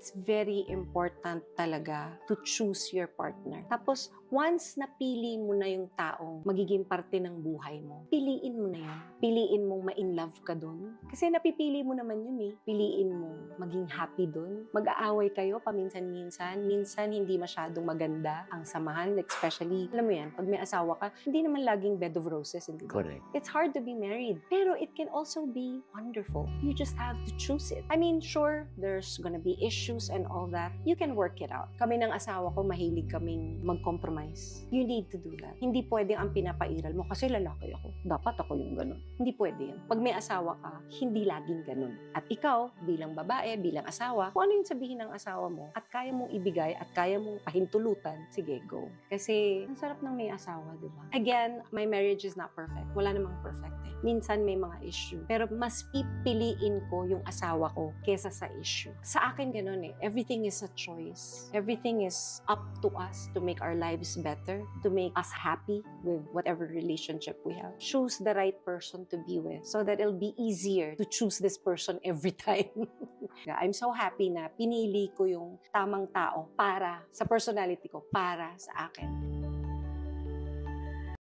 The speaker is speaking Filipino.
It's very important talaga to choose your partner. Tapos, once napili mo na yung taong magiging parte ng buhay mo, piliin mo na yun. Piliin mong ma-in-love ka dun. Kasi napipili mo naman yun eh. Piliin mong maging happy dun. Mag-aaway kayo paminsan-minsan. Minsan, hindi masyadong maganda ang samahan. Especially, alam mo yan, pag may asawa ka, hindi naman laging bed of roses. Hindi ba? Correct. It's hard to be married. Pero it can also be wonderful. You just have to choose it. I mean, sure, there's gonna be issues and all that. You can work it out. Kami ng asawa ko, mahilig kaming mag-compromise. You need to do that. Hindi pwedeng ang pinapairal mo kasi lalaki ako. Dapat ako yung ganun. Hindi pwede yan. Pag may asawa ka, hindi laging ganun. At ikaw, bilang babae, bilang asawa, kung ano yung sabihin ng asawa mo at kaya mong ibigay at kaya mong pahintulutan, sige, go. Kasi, ang sarap ng may asawa, di ba? Again, my marriage is not perfect. Wala namang perfect eh. Minsan may mga issue. Pero mas pipiliin ko yung asawa ko kesa sa issue. Sa akin ganun eh. Everything is a choice. Everything is up to us to make our lives better, to make us happy with whatever relationship we have. Choose the right person to be with so that it'll be easier to choose this person every time. I'm so happy na pinili ko yung tamang tao para sa personality ko, para sa akin.